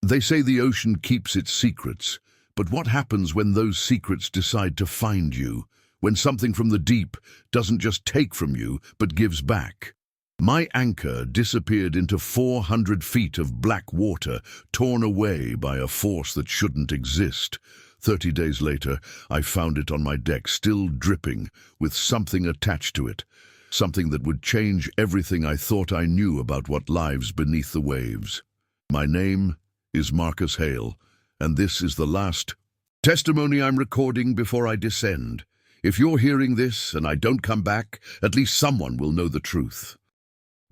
They say the ocean keeps its secrets, but what happens when those secrets decide to find you? When something from the deep doesn't just take from you, but gives back? My anchor disappeared into 400 feet of black water, torn away by a force that shouldn't exist. 30 days later, I found it on my deck, still dripping, with something attached to it. Something that would change everything I thought I knew about what lives beneath the waves. My name is Marcus Hale, and this is the last testimony I'm recording before I descend. If you're hearing this and I don't come back, at least someone will know the truth.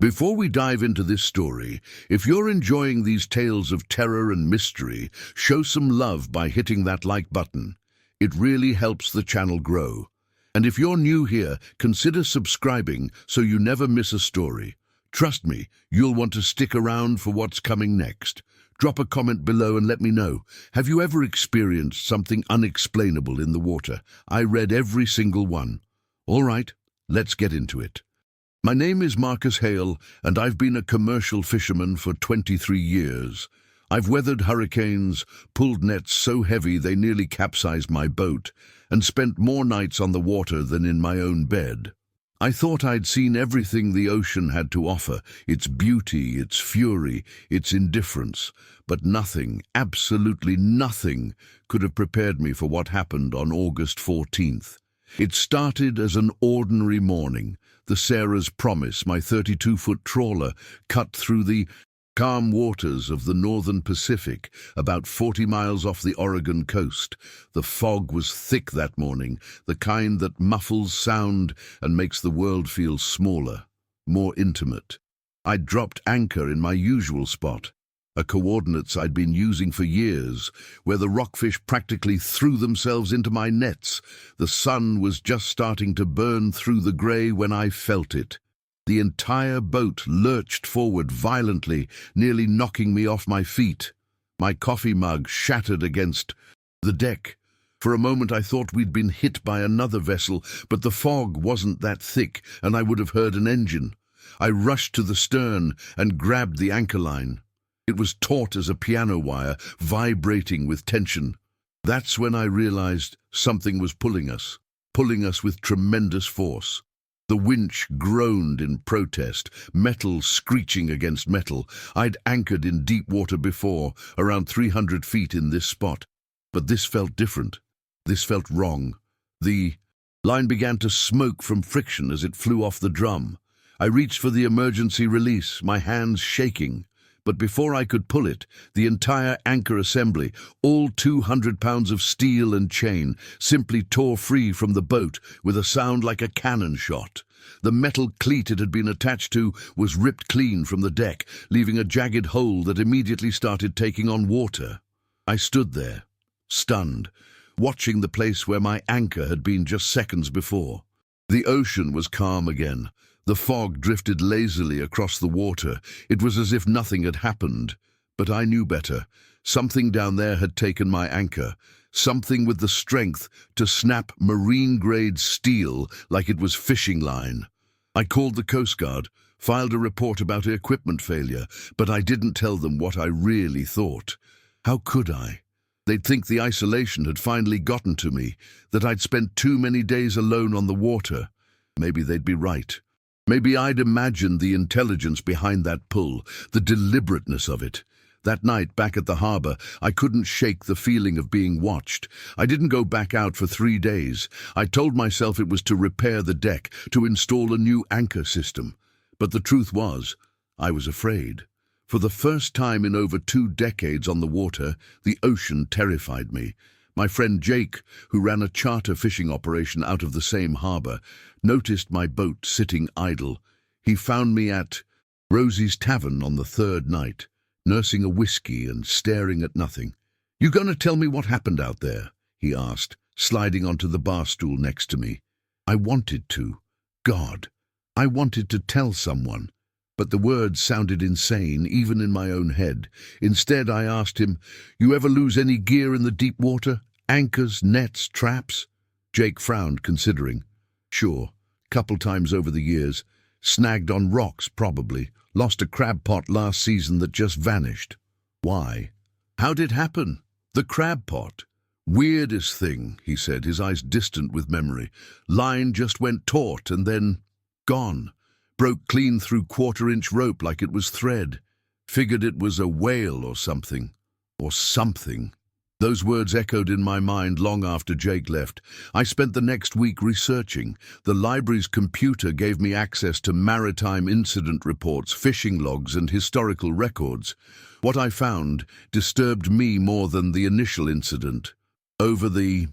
Before we dive into this story, if you're enjoying these tales of terror and mystery, show some love by hitting that like button. It really helps the channel grow. And if you're new here, consider subscribing so you never miss a story. Trust me, you'll want to stick around for what's coming next. Drop a comment below and let me know. Have you ever experienced something unexplainable in the water? I read every single one. All right, let's get into it. My name is Marcus Hale, and I've been a commercial fisherman for 23 years. I've weathered hurricanes, pulled nets so heavy they nearly capsized my boat, and spent more nights on the water than in my own bed. I thought I'd seen everything the ocean had to offer, its beauty, its fury, its indifference, but nothing, absolutely nothing, could have prepared me for what happened on August 14th. It started as an ordinary morning. The Sarah's Promise, my 32-foot trawler, cut through the calm waters of the northern Pacific, about 40 miles off the Oregon coast. The fog was thick that morning, the kind that muffles sound and makes the world feel smaller, more intimate. I'd dropped anchor in my usual spot, coordinates I'd been using for years, where the rockfish practically threw themselves into my nets. The sun was just starting to burn through the grey when I felt it. The entire boat lurched forward violently, nearly knocking me off my feet. My coffee mug shattered against the deck. For a moment I thought we'd been hit by another vessel, but the fog wasn't that thick, and I would have heard an engine. I rushed to the stern and grabbed the anchor line. It was taut as a piano wire, vibrating with tension. That's when I realized something was pulling us with tremendous force. The winch groaned in protest, metal screeching against metal. I'd anchored in deep water before, around 300 feet in this spot. But this felt different. This felt wrong. The line began to smoke from friction as it flew off the drum. I reached for the emergency release, my hands shaking. But before I could pull it, the entire anchor assembly, all 200 pounds of steel and chain, simply tore free from the boat with a sound like a cannon shot. The metal cleat it had been attached to was ripped clean from the deck, leaving a jagged hole that immediately started taking on water. I stood there, stunned, watching the place where my anchor had been just seconds before. The ocean was calm again. The fog drifted lazily across the water. It was as if nothing had happened. But I knew better. Something down there had taken my anchor. Something with the strength to snap marine-grade steel like it was fishing line. I called the Coast Guard, filed a report about equipment failure, but I didn't tell them what I really thought. How could I? They'd think the isolation had finally gotten to me, that I'd spent too many days alone on the water. Maybe they'd be right. Maybe I'd imagined the intelligence behind that pull, the deliberateness of it. That night, back at the harbor, I couldn't shake the feeling of being watched. I didn't go back out for 3 days. I told myself it was to repair the deck, to install a new anchor system. But the truth was, I was afraid. For the first time in over 2 decades on the water, the ocean terrified me. My friend Jake, who ran a charter fishing operation out of the same harbor, noticed my boat sitting idle. He found me at Rosie's Tavern on the 3rd night, nursing a whiskey and staring at nothing. "You gonna tell me what happened out there?" he asked, sliding onto the bar stool next to me. I wanted to. God, I wanted to tell someone. But the words sounded insane, even in my own head. Instead, I asked him, "You ever lose any gear in the deep water? Anchors, nets, traps?" Jake frowned, considering. "Sure, couple times over the years. Snagged on rocks, probably. Lost a crab pot last season that just vanished." "Why?" How'd it happen? The crab pot. Weirdest thing, he said, his eyes distant with memory. Line just went taut and then gone. Broke clean through quarter-inch rope like it was thread. Figured it was a whale or something. Or something. Those words echoed in my mind long after Jake left. I spent the next week researching. The library's computer gave me access to maritime incident reports, fishing logs, and historical records. What I found disturbed me more than the initial incident. Over the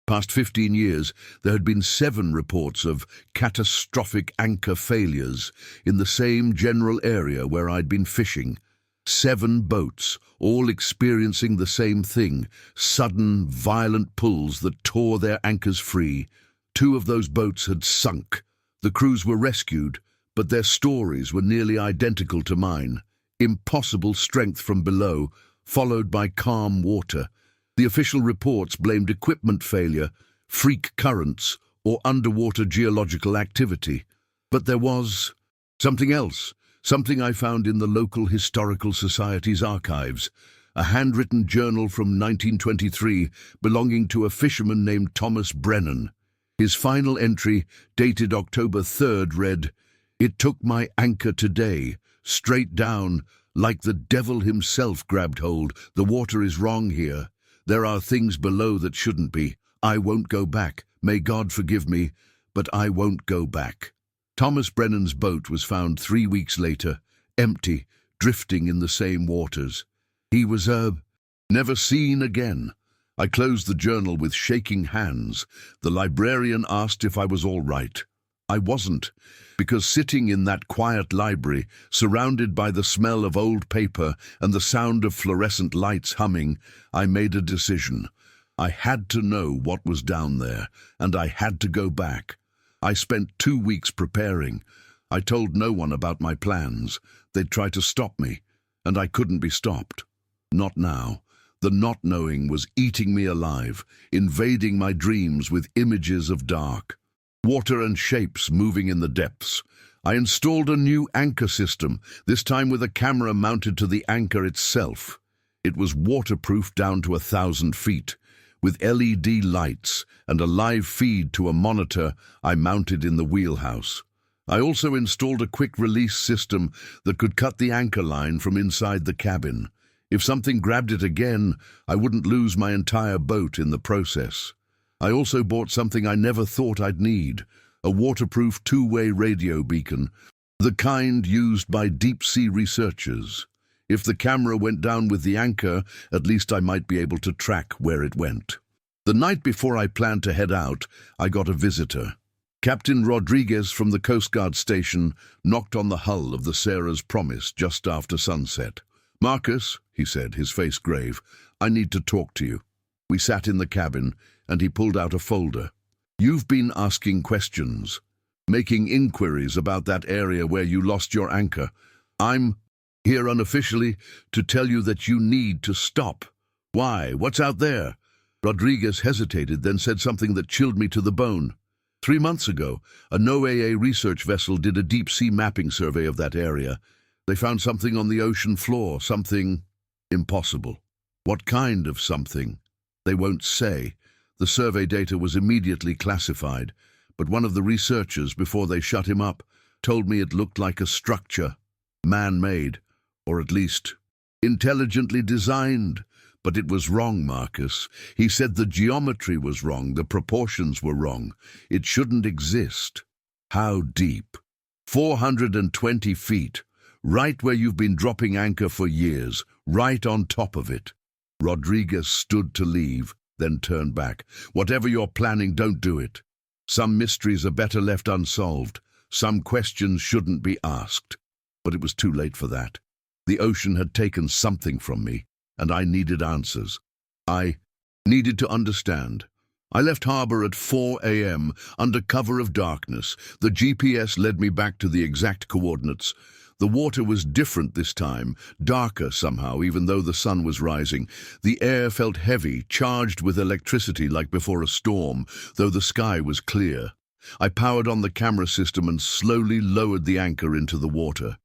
past 15 years, there had been 7 reports of catastrophic anchor failures in the same general area where I'd been fishing. 7 boats, all experiencing the same thing, sudden, violent pulls that tore their anchors free. 2 of those boats had sunk. The crews were rescued, but their stories were nearly identical to mine. Impossible strength from below, followed by calm water. The official reports blamed equipment failure, freak currents, or underwater geological activity. But there was something else. Something I found in the local Historical Society's archives, a handwritten journal from 1923 belonging to a fisherman named Thomas Brennan. His final entry, dated October 3rd, read, "It took my anchor today, straight down, like the devil himself grabbed hold. The water is wrong here. There are things below that shouldn't be. I won't go back. May God forgive me, but I won't go back." Thomas Brennan's boat was found 3 weeks later, empty, drifting in the same waters. He was never seen again. I closed the journal with shaking hands. The librarian asked if I was all right. I wasn't, because sitting in that quiet library, surrounded by the smell of old paper and the sound of fluorescent lights humming, I made a decision. I had to know what was down there, and I had to go back. I spent 2 weeks preparing. I told no one about my plans. They'd try to stop me, and I couldn't be stopped. Not now. The not knowing was eating me alive, invading my dreams with images of dark. Water and shapes moving in the depths. I installed a new anchor system, this time with a camera mounted to the anchor itself. It was waterproof down to 1,000 feet. With LED lights and a live feed to a monitor I mounted in the wheelhouse. I also installed a quick-release system that could cut the anchor line from inside the cabin. If something grabbed it again, I wouldn't lose my entire boat in the process. I also bought something I never thought I'd need, a waterproof 2-way radio beacon, the kind used by deep-sea researchers. If the camera went down with the anchor, at least I might be able to track where it went. The night before I planned to head out, I got a visitor. Captain Rodriguez from the Coast Guard station knocked on the hull of the Sarah's Promise just after sunset. "Marcus," he said, his face grave, "I need to talk to you." We sat in the cabin, and he pulled out a folder. "You've been asking questions, making inquiries about that area where you lost your anchor. I'm here unofficially to tell you that you need to stop." "Why? What's out there?" Rodriguez hesitated, then said something that chilled me to the bone. 3 months ago, a NOAA research vessel did a deep-sea mapping survey of that area. They found something on the ocean floor, something impossible. What kind of something? They won't say. The survey data was immediately classified, but one of the researchers, before they shut him up, told me it looked like a structure, man-made, or at least intelligently designed. But it was wrong, Marcus. He said the geometry was wrong, the proportions were wrong. It shouldn't exist. How deep? 420 feet. Right where you've been dropping anchor for years, right on top of it. Rodriguez stood to leave, then turned back. "Whatever you're planning, don't do it. Some mysteries are better left unsolved. Some questions shouldn't be asked." But it was too late for that. The ocean had taken something from me, and I needed answers. I needed to understand. I left harbor at 4 a.m. under cover of darkness. The GPS led me back to the exact coordinates. The water was different this time, darker somehow, even though the sun was rising. The air felt heavy, charged with electricity like before a storm, though the sky was clear. I powered on the camera system and slowly lowered the anchor into the water.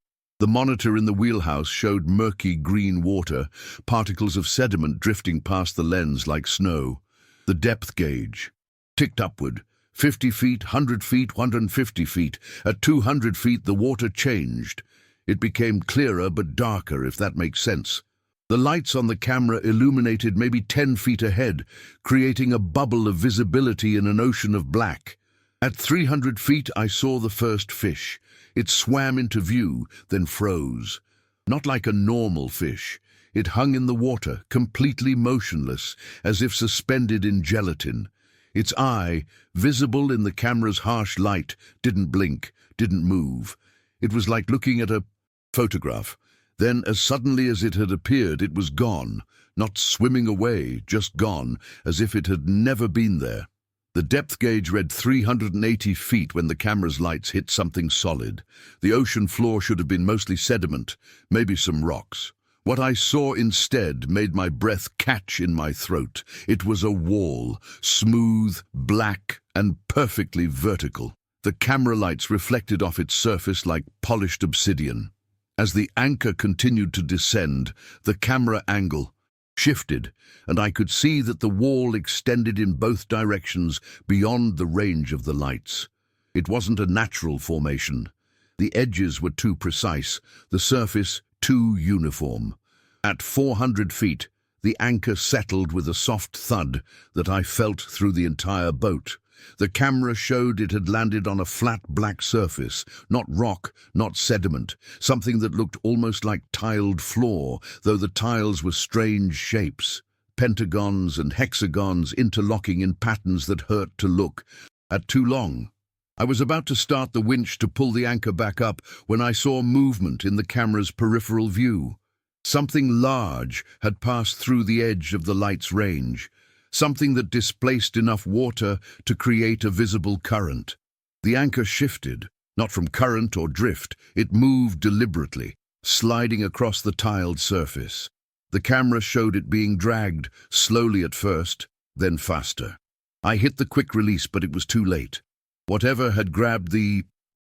The monitor in the wheelhouse showed murky green water, particles of sediment drifting past the lens like snow. The depth gauge ticked upward. 50 feet, 100 feet, 150 feet. At 200 feet, the water changed. It became clearer but darker, if that makes sense. The lights on the camera illuminated maybe 10 feet ahead, creating a bubble of visibility in an ocean of black. At 300 feet, I saw the first fish. It swam into view, then froze. Not like a normal fish. It hung in the water, completely motionless, as if suspended in gelatin. Its eye, visible in the camera's harsh light, didn't blink, didn't move. It was like looking at a photograph. Then, as suddenly as it had appeared, it was gone. Not swimming away, just gone, as if it had never been there. The depth gauge read 380 feet when the camera's lights hit something solid. The ocean floor should have been mostly sediment, maybe some rocks. What I saw instead made my breath catch in my throat. It was a wall, smooth, black, and perfectly vertical. The camera lights reflected off its surface like polished obsidian. As the anchor continued to descend, the camera angle shifted, and I could see that the wall extended in both directions beyond the range of the lights. It wasn't a natural formation. The edges were too precise, the surface too uniform. At 400 feet, the anchor settled with a soft thud that I felt through the entire boat. The camera showed it had landed on a flat black surface, not rock, not sediment, something that looked almost like tiled floor, though the tiles were strange shapes, pentagons and hexagons interlocking in patterns that hurt to look at too long. I was about to start the winch to pull the anchor back up when I saw movement in the camera's peripheral view. Something large had passed through the edge of the light's range, something that displaced enough water to create a visible current. The anchor shifted, not from current or drift, it moved deliberately, sliding across the tiled surface. The camera showed it being dragged, slowly at first, then faster. I hit the quick release, but it was too late. Whatever had grabbed the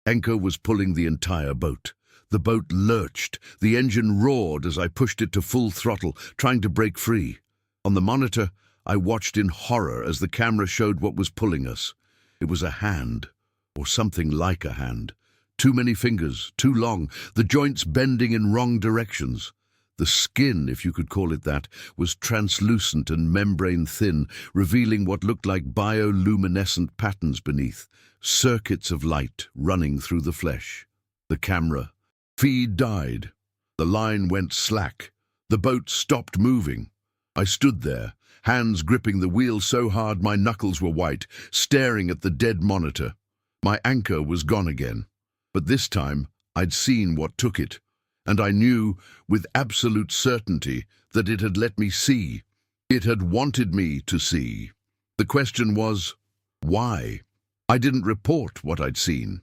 anchor was pulling the entire boat. The boat lurched. The engine roared as I pushed it to full throttle, trying to break free. On the monitor, I watched in horror as the camera showed what was pulling us. It was a hand, or something like a hand. Too many fingers, too long, the joints bending in wrong directions. The skin, if you could call it that, was translucent and membrane-thin, revealing what looked like bioluminescent patterns beneath, circuits of light running through the flesh. The camera feed died. The line went slack. The boat stopped moving. I stood there, hands gripping the wheel so hard my knuckles were white, staring at the dead monitor. My anchor was gone again. But this time, I'd seen what took it, and I knew with absolute certainty that it had let me see. It had wanted me to see. The question was, why? I didn't report what I'd seen.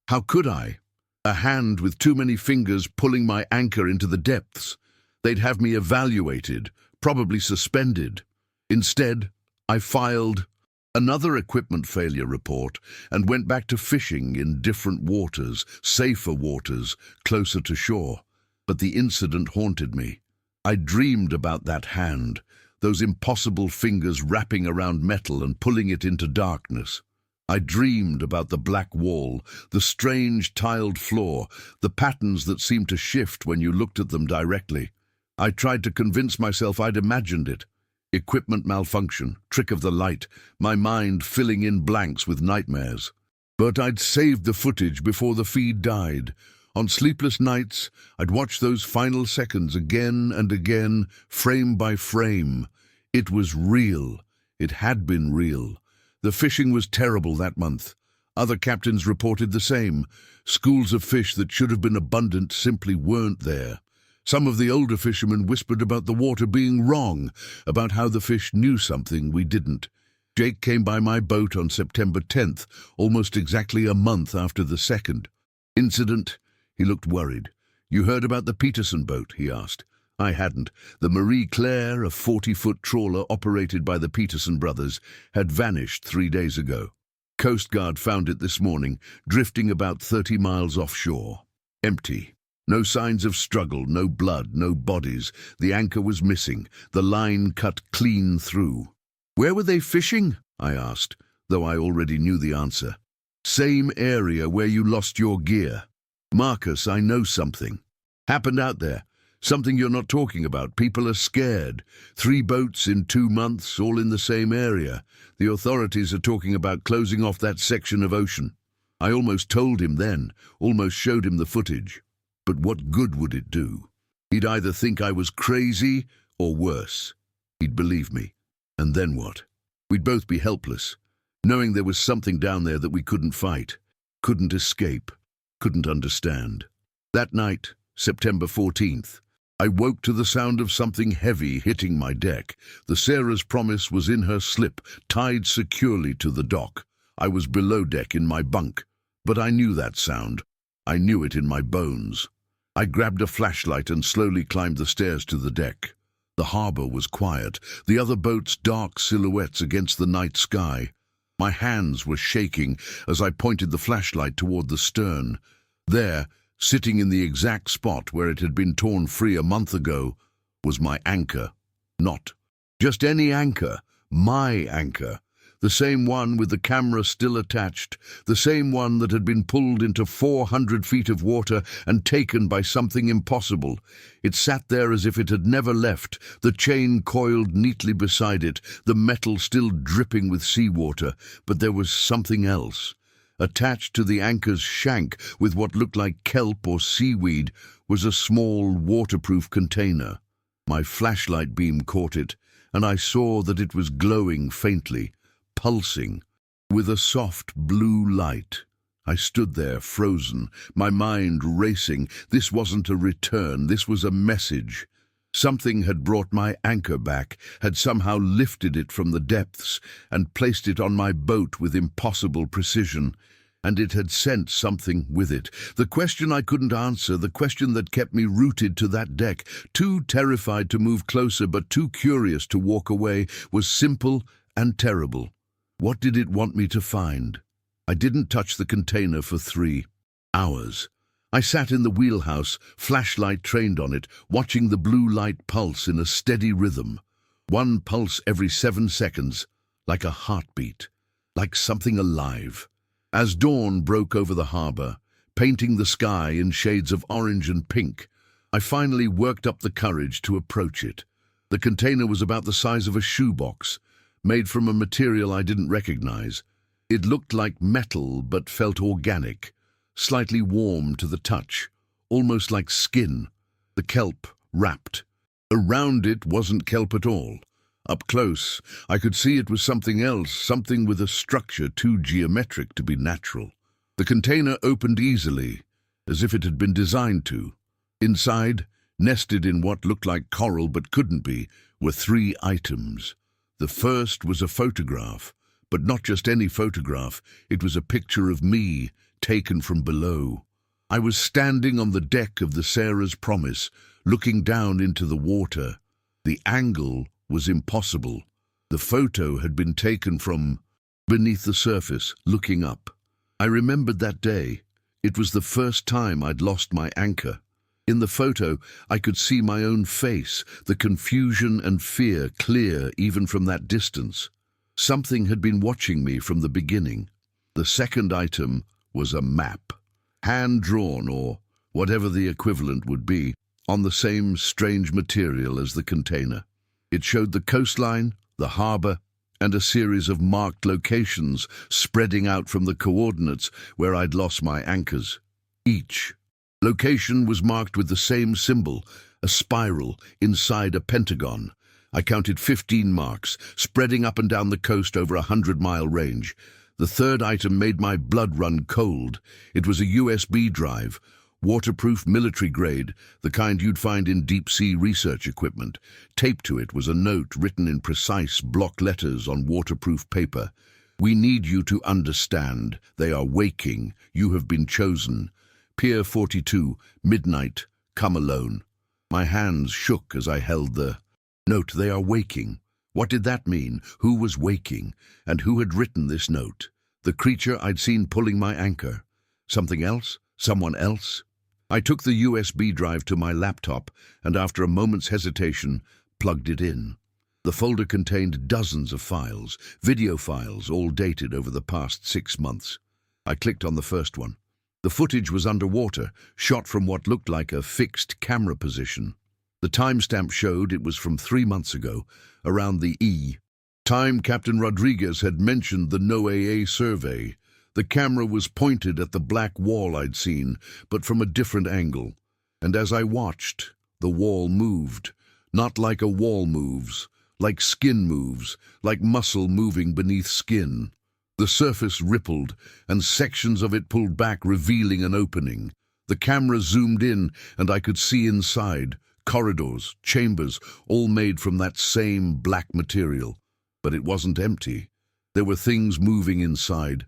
How could I? A hand with too many fingers pulling my anchor into the depths. They'd have me evaluated, probably suspended. Instead, I filed another equipment failure report and went back to fishing in different waters, safer waters, closer to shore. But the incident haunted me. I dreamed about that hand, those impossible fingers wrapping around metal and pulling it into darkness. I dreamed about the black wall, the strange tiled floor, the patterns that seemed to shift when you looked at them directly. I tried to convince myself I'd imagined it. Equipment malfunction, trick of the light, my mind filling in blanks with nightmares. But I'd saved the footage before the feed died. On sleepless nights, I'd watch those final seconds again and again, frame by frame. It was real. It had been real. The fishing was terrible that month. Other captains reported the same. Schools of fish that should have been abundant simply weren't there. Some of the older fishermen whispered about the water being wrong, about how the fish knew something we didn't. Jake came by my boat on September 10th, almost exactly a month after the second incident. He looked worried. "You heard about the Peterson boat?" he asked. I hadn't. The Marie Claire, a 40-foot trawler operated by the Peterson brothers, had vanished 3 days ago. Coast Guard found it this morning, drifting about 30 miles offshore. Empty. No signs of struggle, no blood, no bodies. The anchor was missing, the line cut clean through. "Where were they fishing?" I asked, though I already knew the answer. "Same area where you lost your gear." "Marcus, I know something. Happened out there. Something you're not talking about. People are scared. 3 boats in 2 months, all in the same area. The authorities are talking about closing off that section of ocean." I almost told him then, almost showed him the footage. But what good would it do? He'd either think I was crazy or worse. He'd believe me. And then what? We'd both be helpless, knowing there was something down there that we couldn't fight, couldn't escape, couldn't understand. That night, September 14th, I woke to the sound of something heavy hitting my deck. The Sarah's Promise was in her slip, tied securely to the dock. I was below deck in my bunk, but I knew that sound. I knew it in my bones. I grabbed a flashlight and slowly climbed the stairs to the deck. The harbor was quiet, the other boats dark silhouettes against the night sky. My hands were shaking as I pointed the flashlight toward the stern. There, sitting in the exact spot where it had been torn free a month ago, was my anchor. Not just any anchor, my anchor. The same one with the camera still attached, the same one that had been pulled into 400 feet of water and taken by something impossible. It sat there as if it had never left, the chain coiled neatly beside it, the metal still dripping with seawater, but there was something else. Attached to the anchor's shank, with what looked like kelp or seaweed, was a small, waterproof container. My flashlight beam caught it, and I saw that it was glowing faintly, pulsing, with a soft blue light. I stood there, frozen, my mind racing. This wasn't a return, this was a message. Something had brought my anchor back, had somehow lifted it from the depths and placed it on my boat with impossible precision, and it had sent something with it. The question I couldn't answer, the question that kept me rooted to that deck, too terrified to move closer but too curious to walk away, was simple and terrible. What did it want me to find? I didn't touch the container for 3 hours. I sat in the wheelhouse, flashlight trained on it, watching the blue light pulse in a steady rhythm. 1 pulse every 7 seconds, like a heartbeat, like something alive. As dawn broke over the harbor, painting the sky in shades of orange and pink, I finally worked up the courage to approach it. The container was about the size of a shoebox, made from a material I didn't recognize. It looked like metal but felt organic, slightly warm to the touch, almost like skin. The kelp wrapped. Around it wasn't kelp at all. Up close, I could see it was something else, something with a structure too geometric to be natural. The container opened easily, as if it had been designed to. Inside, nested in what looked like coral but couldn't be, were 3 items. The first was a photograph, but not just any photograph. It was a picture of me, taken from below. I was standing on the deck of the Sarah's Promise, looking down into the water. The angle was impossible. The photo had been taken from beneath the surface, looking up. I remembered that day. It was the first time I'd lost my anchor. In the photo, I could see my own face, the confusion and fear clear even from that distance. Something had been watching me from the beginning. The second item was a map, hand-drawn or whatever the equivalent would be, on the same strange material as the container. It showed the coastline, the harbor, and a series of marked locations spreading out from the coordinates where I'd lost my anchors. Each location was marked with the same symbol, a spiral inside a pentagon. I counted 15 marks, spreading up and down the coast over a 100-mile range. The third item made my blood run cold. It was a USB drive, waterproof military grade, the kind you'd find in deep-sea research equipment. Taped to it was a note written in precise block letters on waterproof paper. "We need you to understand. They are waking. You have been chosen. Pier 42, midnight, come alone." My hands shook as I held the note. They are waking. What did that mean? Who was waking? And who had written this note? The creature I'd seen pulling my anchor. Something else? Someone else? I took the USB drive to my laptop and after a moment's hesitation, plugged it in. The folder contained dozens of files, video files, all dated over the past 6 months. I clicked on the first one. The footage was underwater, shot from what looked like a fixed camera position. The timestamp showed it was from 3 months ago, around the time Captain Rodriguez had mentioned the NOAA survey. The camera was pointed at the black wall I'd seen, but from a different angle. And as I watched, the wall moved. Not like a wall moves, like skin moves, like muscle moving beneath skin. The surface rippled, and sections of it pulled back, revealing an opening. The camera zoomed in, and I could see inside, corridors, chambers, all made from that same black material. But it wasn't empty. There were things moving inside.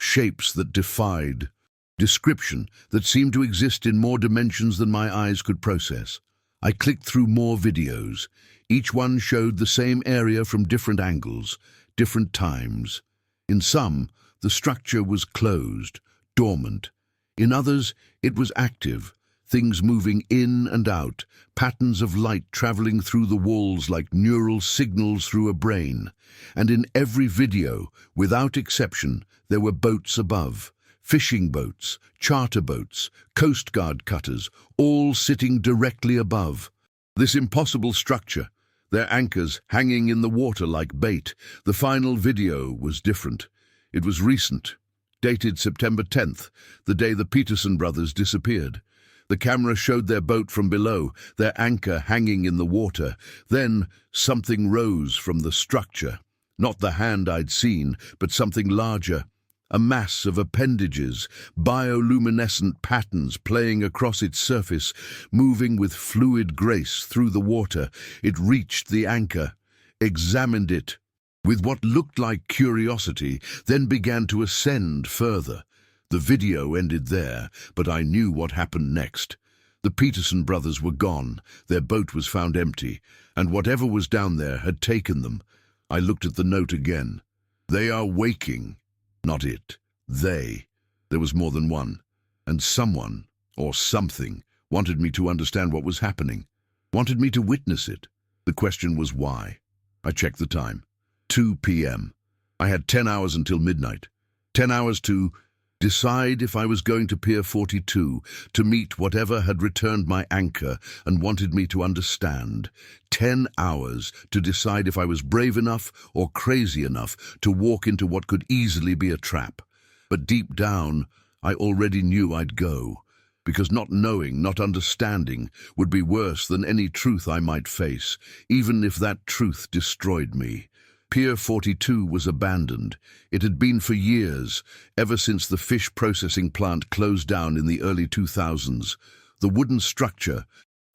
Shapes that defied description, that seemed to exist in more dimensions than my eyes could process. I clicked through more videos. Each one showed the same area from different angles, different times. In some, the structure was closed, dormant. In others, it was active, things moving in and out, patterns of light traveling through the walls like neural signals through a brain. And in every video, without exception, there were boats above, fishing boats, charter boats, Coast Guard cutters, all sitting directly above. This impossible structure, their anchors hanging in the water like bait. The final video was different. It was recent, dated September 10th, the day the Peterson brothers disappeared. The camera showed their boat from below, their anchor hanging in the water. Then something rose from the structure. Not the hand I'd seen, but something larger. A mass of appendages, bioluminescent patterns playing across its surface, moving with fluid grace through the water. It reached the anchor, examined it with what looked like curiosity, then began to ascend further. The video ended there, but I knew what happened next. The Peterson brothers were gone, their boat was found empty, and whatever was down there had taken them. I looked at the note again. They are waking. Not it. They. There was more than one. And someone, or something, wanted me to understand what was happening. Wanted me to witness it. The question was why. I checked the time. 2 p.m. I had 10 hours until midnight. 10 hours to decide if I was going to Pier 42, to meet whatever had returned my anchor and wanted me to understand. 10 hours to decide if I was brave enough or crazy enough to walk into what could easily be a trap. But deep down, I already knew I'd go, because not knowing, not understanding, would be worse than any truth I might face, even if that truth destroyed me. Pier 42 was abandoned. It had been for years, ever since the fish processing plant closed down in the early 2000s. The wooden structure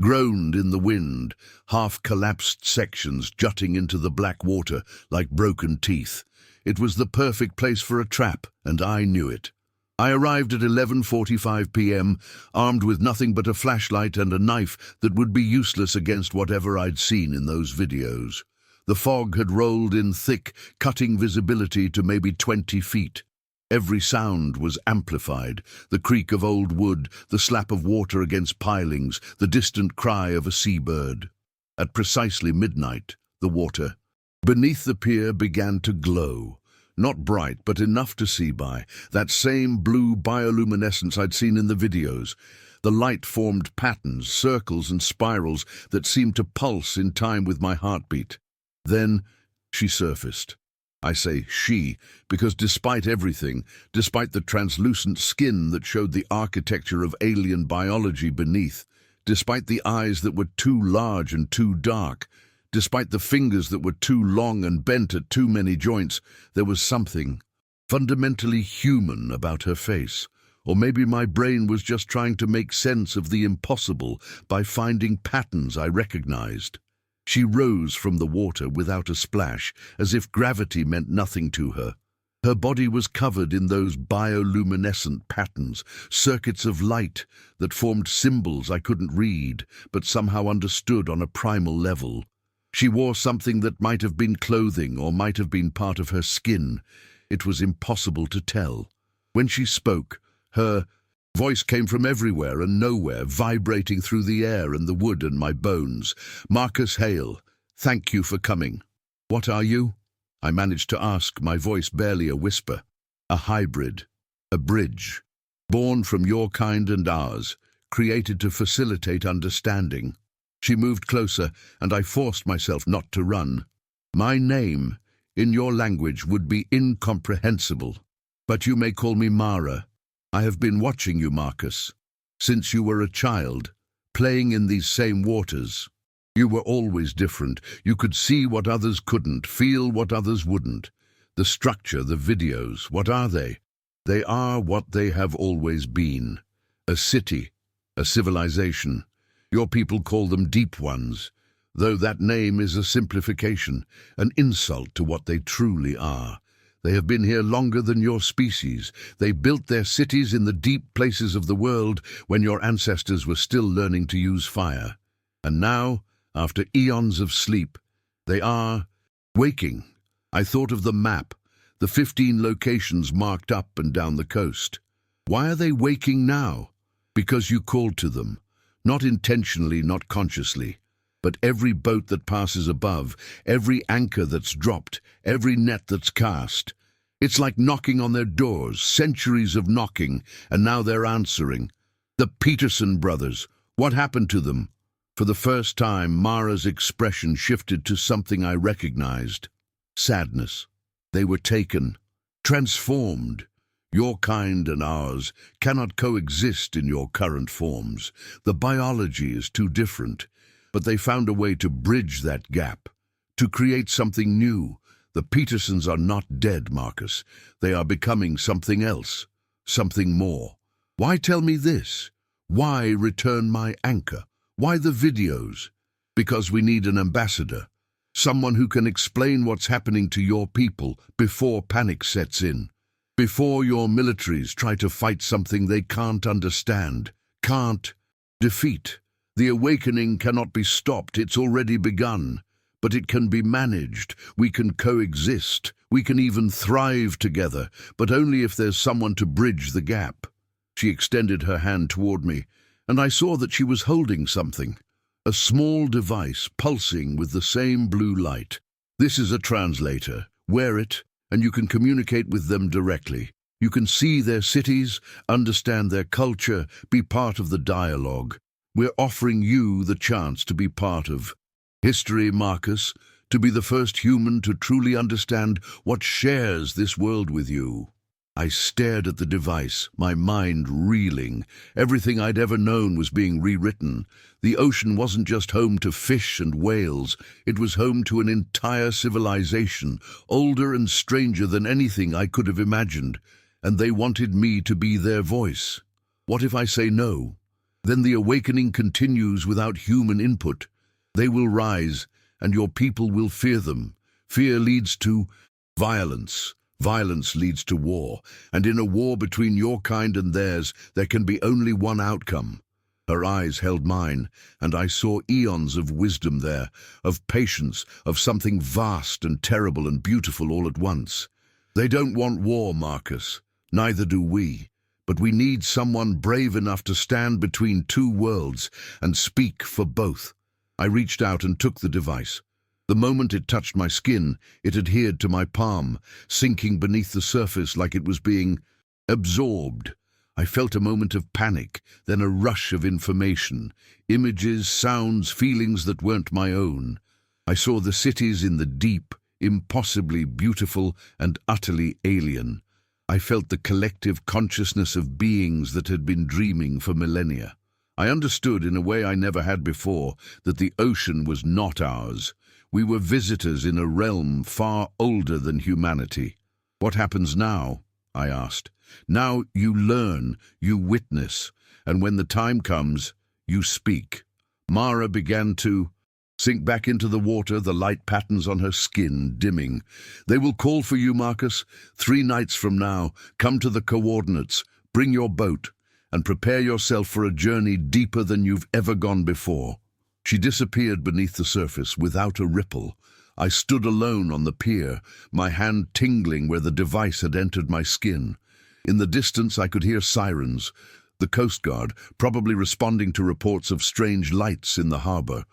groaned in the wind, half-collapsed sections jutting into the black water like broken teeth. It was the perfect place for a trap, and I knew it. I arrived at 11:45 p.m., armed with nothing but a flashlight and a knife that would be useless against whatever I'd seen in those videos. The fog had rolled in thick, cutting visibility to maybe 20 feet. Every sound was amplified, the creak of old wood, the slap of water against pilings, the distant cry of a seabird. At precisely midnight, the water beneath the pier began to glow. Not bright, but enough to see by, that same blue bioluminescence I'd seen in the videos. The light formed patterns, circles and spirals that seemed to pulse in time with my heartbeat. Then she surfaced. I say she, because despite everything, despite the translucent skin that showed the architecture of alien biology beneath, despite the eyes that were too large and too dark, despite the fingers that were too long and bent at too many joints, there was something fundamentally human about her face. Or maybe my brain was just trying to make sense of the impossible by finding patterns I recognized. She rose from the water without a splash, as if gravity meant nothing to her. Her body was covered in those bioluminescent patterns, circuits of light that formed symbols I couldn't read, but somehow understood on a primal level. She wore something that might have been clothing or might have been part of her skin. It was impossible to tell. When she spoke, her Voice came from everywhere and nowhere, vibrating through the air and the wood and my bones. Marcus Hale, thank you for coming. What are you? I managed to ask, my voice barely a whisper. A hybrid, a bridge, born from your kind and ours, created to facilitate understanding. She moved closer, and I forced myself not to run. My name, in your language, would be incomprehensible, but you may call me Mara. I have been watching you, Marcus, since you were a child, playing in these same waters. You were always different. You could see what others couldn't, feel what others wouldn't. The structure, the videos, what are they? They are what they have always been. A city, a civilization. Your people call them deep ones, though that name is a simplification, an insult to what they truly are. They have been here longer than your species. They built their cities in the deep places of the world when your ancestors were still learning to use fire. And now, after eons of sleep, they are waking. I thought of the map, the 15 locations marked up and down the coast. Why are they waking now? Because you called to them. Not intentionally, not consciously. But every boat that passes above, every anchor that's dropped, every net that's cast, it's like knocking on their doors, centuries of knocking, and now they're answering. The Peterson brothers, what happened to them? For the first time, Mara's expression shifted to something I recognized. Sadness. They were taken, transformed. Your kind and ours cannot coexist in your current forms. The biology is too different. But they found a way to bridge that gap, to create something new. The Petersons are not dead, Marcus. They are becoming something else, something more. Why tell me this? Why return my anchor? Why the videos? Because we need an ambassador, someone who can explain what's happening to your people before panic sets in, before your militaries try to fight something they can't understand, can't defeat. The awakening cannot be stopped, it's already begun. But it can be managed, we can coexist, we can even thrive together, but only if there's someone to bridge the gap. She extended her hand toward me, and I saw that she was holding something. A small device pulsing with the same blue light. This is a translator. Wear it, and you can communicate with them directly. You can see their cities, understand their culture, be part of the dialogue. We're offering you the chance to be part of history, Marcus, to be the first human to truly understand what shares this world with you. I stared at the device, my mind reeling. Everything I'd ever known was being rewritten. The ocean wasn't just home to fish and whales, it was home to an entire civilization, older and stranger than anything I could have imagined, and they wanted me to be their voice. What if I say no? Then the awakening continues without human input. They will rise, and your people will fear them. Fear leads to violence. Violence leads to war, and in a war between your kind and theirs, there can be only one outcome. Her eyes held mine, and I saw eons of wisdom there, of patience, of something vast and terrible and beautiful all at once. They don't want war, Marcus. Neither do we. But we need someone brave enough to stand between two worlds and speak for both. I reached out and took the device. The moment it touched my skin, it adhered to my palm, sinking beneath the surface like it was being absorbed. I felt a moment of panic, then a rush of information, images, sounds, feelings that weren't my own. I saw the cities in the deep, impossibly beautiful and utterly alien. I felt the collective consciousness of beings that had been dreaming for millennia. I understood in a way I never had before that the ocean was not ours. We were visitors in a realm far older than humanity. What happens now? I asked. Now you learn, you witness, and when the time comes, you speak. Mara began to sink back into the water, the light patterns on her skin dimming. They will call for you, Marcus. 3 nights from now, come to the coordinates, bring your boat, and prepare yourself for a journey deeper than you've ever gone before. She disappeared beneath the surface without a ripple. I stood alone on the pier, my hand tingling where the device had entered my skin. In the distance I could hear sirens, the Coast Guard, probably responding to reports of strange lights in the harbor.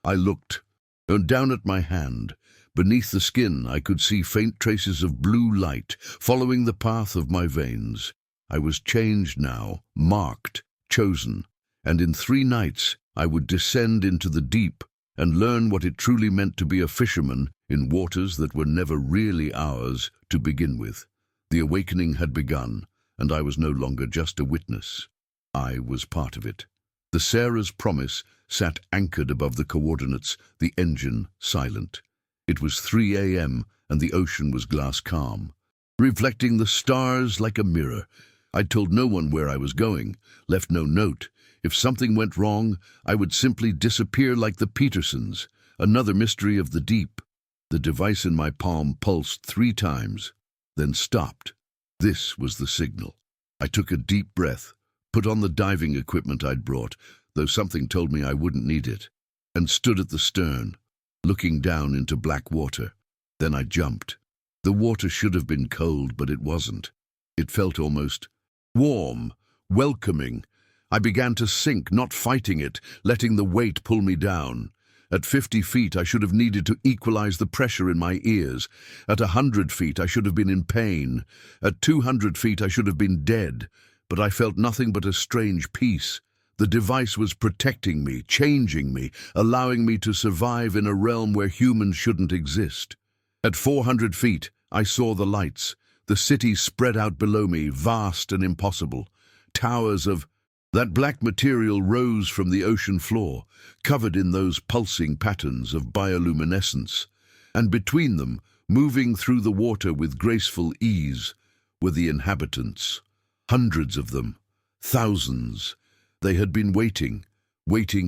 I looked, and down at my hand. Beneath the skin, I could see faint traces of blue light following the path of my veins. I was changed now, marked, chosen, and in 3 nights I would descend into the deep and learn what it truly meant to be a fisherman in waters that were never really ours to begin with. The awakening had begun, and I was no longer just a witness. I was part of it. The Sarah's Promise sat anchored above the coordinates, the engine silent. It was 3 a.m. and the ocean was glass calm, reflecting the stars like a mirror. I'd told no one where I was going, left no note. If something went wrong, I would simply disappear like the Petersons, another mystery of the deep. The device in my palm pulsed 3 times, then stopped. This was the signal. I took a deep breath, put on the diving equipment I'd brought, though something told me I wouldn't need it, and stood at the stern, looking down into black water. Then I jumped. The water should have been cold, but it wasn't. It felt almost warm, welcoming. I began to sink, not fighting it, letting the weight pull me down. At 50 feet, I should have needed to equalize the pressure in my ears. At 100 feet, I should have been in pain. At 200 feet, I should have been dead. But I felt nothing but a strange peace. The device was protecting me, changing me, allowing me to survive in a realm where humans shouldn't exist. At 400 feet, I saw the lights. The city spread out below me, vast and impossible. Towers of that black material rose from the ocean floor, covered in those pulsing patterns of bioluminescence. And between them, moving through the water with graceful ease, were the inhabitants. Hundreds of them, thousands. They had been waiting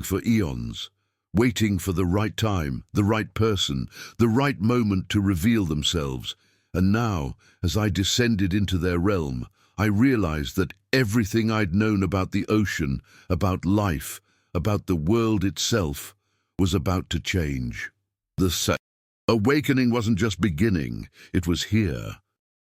for eons, waiting for the right time, the right person, the right moment to reveal themselves. And now, as I descended into their realm, I realized that everything I'd known about the ocean, about life, about the world itself, was about to change. The awakening wasn't just beginning, it was here.